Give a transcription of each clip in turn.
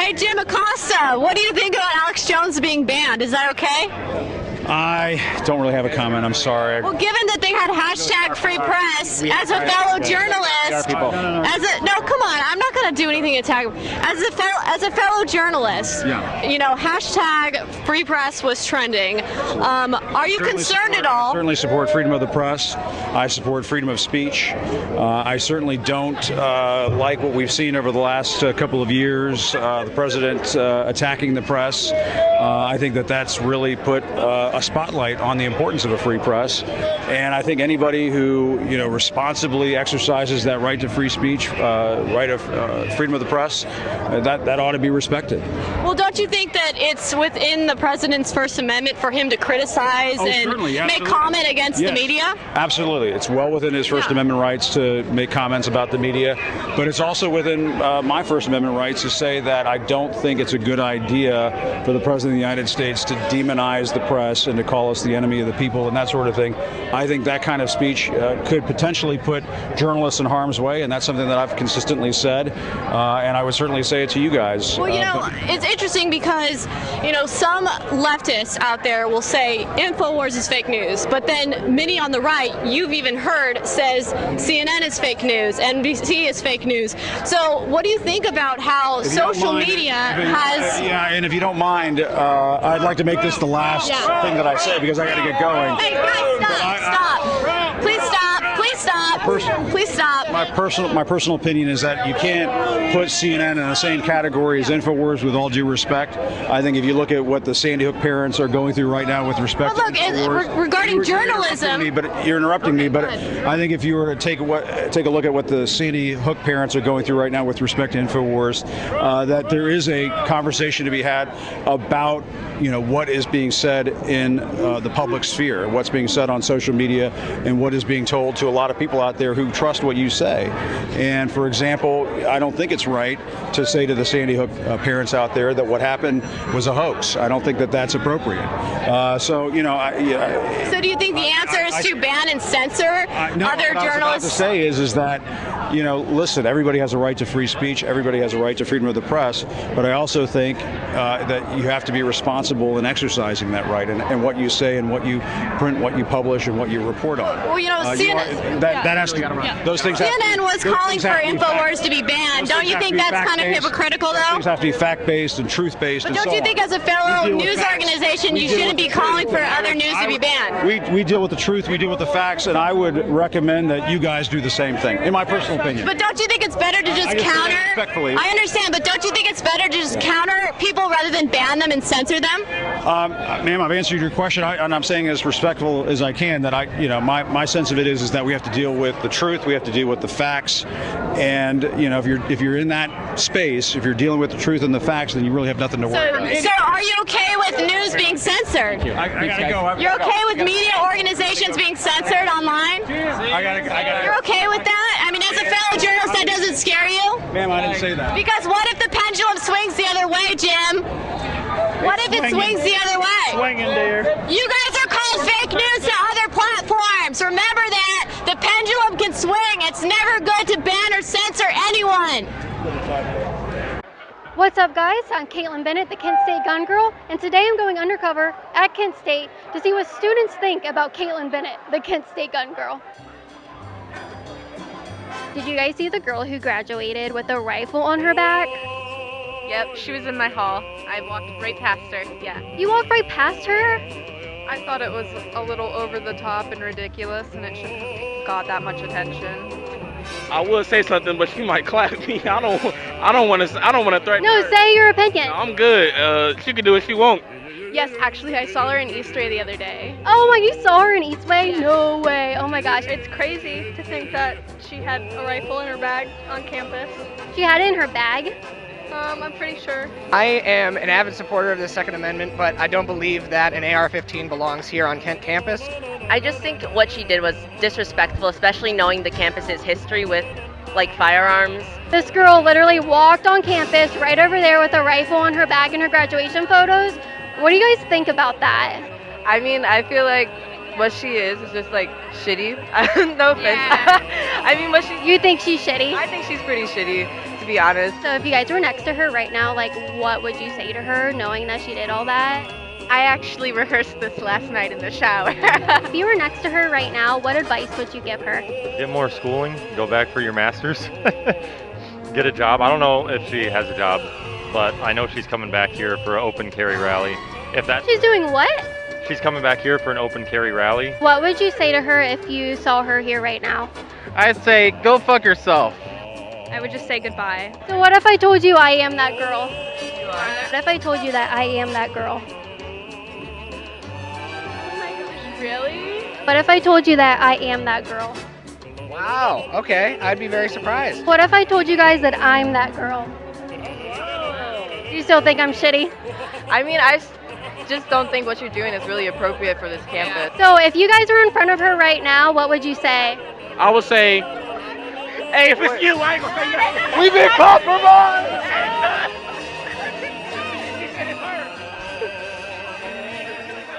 Hey, Jim Acosta, what do you think about Alex Jones being banned? Is that okay? I don't really have a comment. I'm sorry. Well, given that they had hashtag free press, as a fellow journalist, come on, I'm not going to do anything to attack him. As a fellow journalist, you know, hashtag free press was trending. Are you concerned at all? I certainly support freedom of the press. I support freedom of speech. I certainly don't like what we've seen over the last couple of years, the president attacking the press. I think that that's really put a spotlight on the importance of a free press, and I think anybody who responsibly exercises that right to free speech, right of freedom of the press, that ought to be respected. Well, don't you think that it's within the president's First Amendment for him to criticize and make comment against the media? Absolutely, it's well within his First Amendment rights to make comments about the media, but it's also within my First Amendment rights to say that I don't think it's a good idea for the president of the United States to demonize the press and to call us the enemy of the people and that sort of thing. I think that kind of speech could potentially put journalists in harm's way, and that's something that I've consistently said, and I would certainly say it to you guys. Well, it's interesting because, some leftists out there will say InfoWars is fake news, but then many on the right, you've even heard, says CNN is fake news, NBC is fake news. So what do you think about how social media has... Yeah, and if you don't mind, I'd like to make this the last thing that I say because I got to get going. Hey, guys, stop. Please stop. Please stop. Please stop. My personal opinion is that you can't put CNN in the same category as InfoWars, with all due respect. I think if you look at what the Sandy Hook parents are going through right now with respect to InfoWars, regarding journalism... You're interrupting me, but I think if you were to take a look at what the Sandy Hook parents are going through right now with respect to InfoWars, that there is a conversation to be had about what is being said in the public sphere, what's being said on social media, and what is being told to a lot of people out there who trust what you say. And for example, I don't think it's right to say to the Sandy Hook parents out there that what happened was a hoax. I don't think that that's appropriate. So do you think the answer is to ban and censor other journalists? What I was about to say is that, listen, everybody has a right to free speech. Everybody has a right to freedom of the press. But I also think that you have to be responsible in exercising that right, and what you say and what you print, what you publish, and what you report on. Well, CNN, that has to, those things. CNN was calling for InfoWars to be banned. Don't you think that's kind of hypocritical, though? Things have to be fact-based and truth-based. But don't you think, as a fellow news organization, you shouldn't be calling for other news to be banned? We deal with the truth. We deal with the facts, and I would recommend that you guys do the same thing, in my personal opinion. But don't you think it's better to just counter? Respectfully. I understand, but don't you think it's better to just counter people rather than ban them and censor them? Ma'am, I've answered your question, and I'm saying as respectful as I can that my sense of it is that we have to deal with the truth, we have to deal with the facts, and if you're in that space, if you're dealing with the truth and the facts, then you really have nothing to worry about. So are you okay with news being censored? I gotta go. You're okay with media organizations being censored online? I gotta. You're okay with that? I mean, as a fellow journalist, that doesn't scare you? Ma'am, I didn't say that. Because what if the pendulum swings the other way, Jim? What if it swings the other way? Swinging there. You guys are called fake news to other platforms. Remember that. The pendulum can swing. It's never good to ban or censor anyone. What's up, guys? I'm Caitlin Bennett, the Kent State Gun Girl, and today I'm going undercover at Kent State to see what students think about Caitlin Bennett, the Kent State Gun Girl. Did you guys see the girl who graduated with a rifle on her back? Yep, she was in my hall. I walked right past her, yeah. You walked right past her? I thought it was a little over the top and ridiculous, and it shouldn't have got that much attention. I would say something, but she might clap me. I don't want to threaten No, her. say your opinion. No, I'm good. She can do what she wants. Yes, actually, I saw her in Eastway the other day. Oh my, you saw her in Eastway? No way. Oh my gosh. It's crazy to think that she had a rifle in her bag on campus. She had it in her bag? I'm pretty sure. I am an avid supporter of the Second Amendment, but I don't believe that an AR-15 belongs here on Kent campus. I just think what she did was disrespectful, especially knowing the campus's history with, firearms. This girl literally walked on campus right over there with a rifle on her bag in her graduation photos. What do you guys think about that? I mean, I feel like what she is just, shitty. No offense. Yeah. I mean, You think she's shitty? I think she's pretty shitty. to be honest. So if you guys were next to her right now, like, what would you say to her, knowing that she did all that? I actually rehearsed this last night in the shower. If you were next to her right now, what advice would you give her? Get more schooling, go back for your master's, get a job. I don't know if she has a job, but I know she's coming back here for an open carry rally. She's doing what? She's coming back here for an open carry rally. What would you say to her if you saw her here right now? I'd say go fuck yourself. I would just say goodbye. So what if I told you I am that girl? What if I told you that I am that girl? Oh my gosh, really? What if I told you that I am that girl? Wow. Okay. I'd be very surprised. What if I told you guys that I'm that girl? Do you still think I'm shitty? I mean, I just don't think what you're doing is really appropriate for this campus. So if you guys were in front of her right now, what would you say? I would say, hey, if it's you, I ain't gonna say nothing. We've been compromised.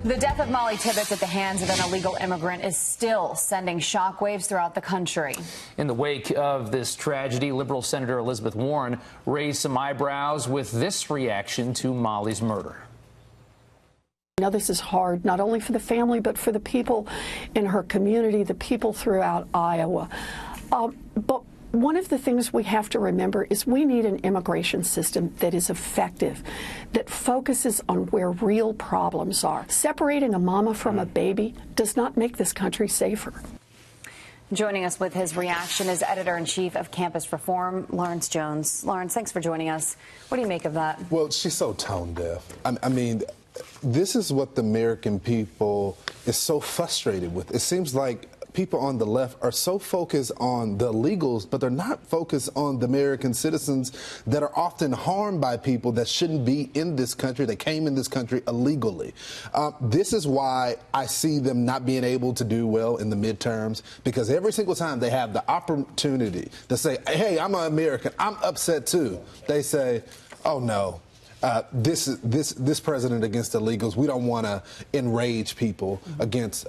The death of Molly Tibbetts at the hands of an illegal immigrant is still sending shockwaves throughout the country. In the wake of this tragedy, Liberal Senator Elizabeth Warren raised some eyebrows with this reaction to Molly's murder. I know this is hard, not only for the family, but for the people in her community, the people throughout Iowa. But one of the things we have to remember is we need an immigration system that is effective, that focuses on where real problems are. Separating a mama from a baby does not make this country safer. Joining us with his reaction is Editor-in-Chief of Campus Reform, Lawrence Jones. Lawrence, thanks for joining us. What do you make of that? Well, she's so tone deaf. I mean, this is what the American people is so frustrated with. It seems like people on the left are so focused on the illegals, but they're not focused on the American citizens that are often harmed by people that shouldn't be in this country. They came in this country illegally. This is why I see them not being able to do well in the midterms, because every single time they have the opportunity to say, hey, I'm an American, I'm upset too, they say, oh no. This president against illegals, we don't want to enrage people against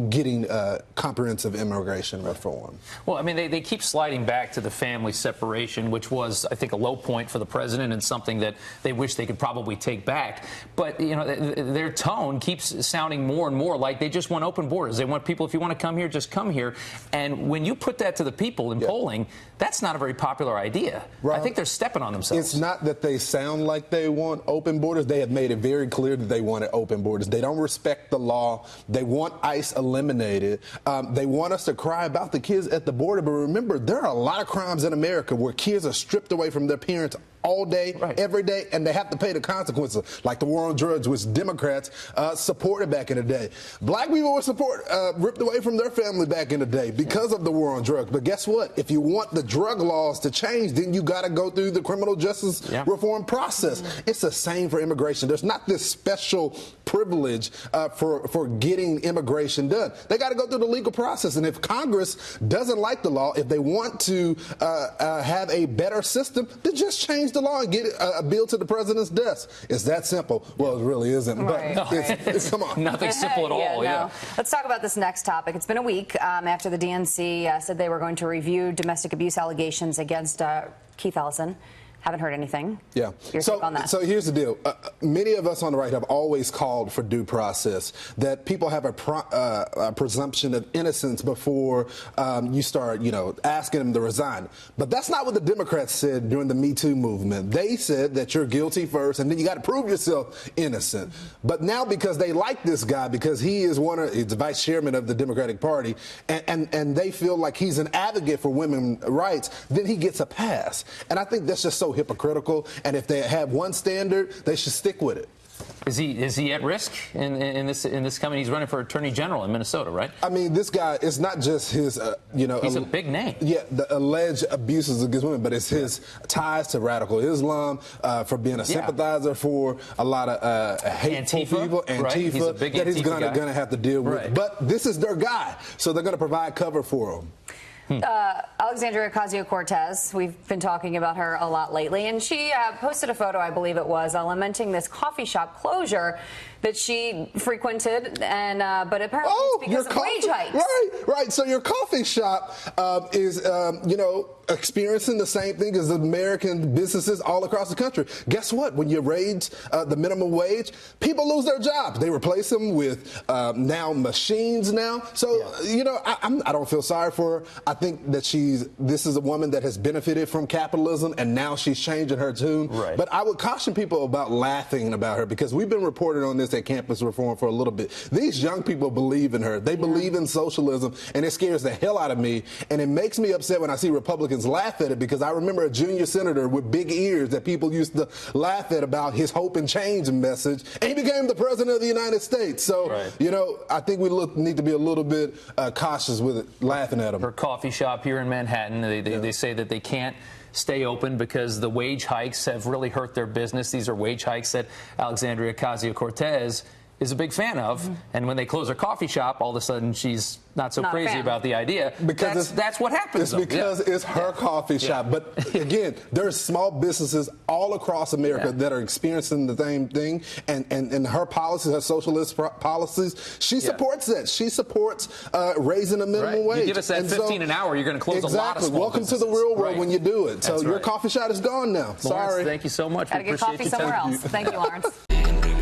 getting comprehensive immigration reform. Well, I mean, they keep sliding back to the family separation, which was, I think, a low point for the president and something that they wish they could probably take back. But, you know, their tone keeps sounding more and more like they just want open borders. They want people, if you want to come here, just come here. And when you put that to the people in polling, that's not a very popular idea. Rob, I think they're stepping on themselves. It's not that they sound like they want open borders. They have made it very clear that they wanted open borders. They don't respect the law. They want ICE eliminated. They want us to cry about the kids at the border. But remember, there are a lot of crimes in America where kids are stripped away from their parents all day, every day, and they have to pay the consequences, like the war on drugs, which Democrats supported back in the day. Black people were ripped away from their family back in the day because of the war on drugs. But guess what? If you want the drug laws to change, then you got to go through the criminal justice reform process. It's the same for immigration. There's not this special privilege for getting immigration done. They got to go through the legal process. And if Congress doesn't like the law, if they want to have a better system, then just change the law and get a bill to the president's desk. It's that simple. Well, it really isn't. Right. But it's come on. Nothing simple at all. No. Let's talk about this next topic. It's been a week after the DNC said they were going to review domestic abuse allegations against Keith Ellison. Haven't heard anything. Yeah. Your take on that? So here's the deal. Many of us on the right have always called for due process, that people have a presumption of innocence before you start, asking them to resign. But that's not what the Democrats said during the Me Too movement. They said that you're guilty first, and then you got to prove yourself innocent. But now, because they like this guy, because he is he's the vice chairman of the Democratic Party, and they feel like he's an advocate for women's rights, then he gets a pass. And I think that's just so hypocritical, and if they have one standard, they should stick with it. Is he at risk in this coming? He's running for Attorney General in Minnesota, right? I mean, this guy, it's not just his, he's a big name. Yeah, the alleged abuses against women, but it's his ties to radical Islam, for being a sympathizer for a lot of hateful people, Antifa, He's a big that he's Antifa gonna have to deal with. But this is their guy, so they're gonna provide cover for him. Alexandria Ocasio-Cortez, we've been talking about her a lot lately, and she posted a photo, I believe it was, lamenting this coffee shop closure that she frequented, and but apparently it's because of wage hikes. Right. So your coffee shop is, experiencing the same thing as American businesses all across the country. Guess what? When you raise the minimum wage, people lose their jobs. They replace them with now machines now. So, you know, I don't feel sorry for her. I think that this is a woman that has benefited from capitalism, and now she's changing her tune. Right. But I would caution people about laughing about her, because we've been reporting on this at Campus Reform for a little bit. These young people believe in her. They believe in socialism, and it scares the hell out of me. And it makes me upset when I see Republicans laugh at it, because I remember a junior senator with big ears that people used to laugh at about his hope and change message, and he became the president of the United States. So, you know, I think we need to be a little bit cautious with it, laughing at him. Her coffee shop here in Manhattan, they say that they can't stay open because the wage hikes have really hurt their business. These are wage hikes that Alexandria Ocasio-Cortez is a big fan of, and when they close her coffee shop, all of a sudden she's not so crazy about the idea. Because that's what happens. It's because it's her coffee shop. But again, there's small businesses all across America that are experiencing the same thing, and her policies, her socialist policies, she supports that. She supports raising the minimum wage. You give us that 15 an hour, you're going to close a lot of small Welcome businesses. to the real world when you do it. So your coffee shop is gone now. Lawrence, Sorry. thank you so much. Gotta We get appreciate coffee your somewhere time. else. Thank you, Lawrence.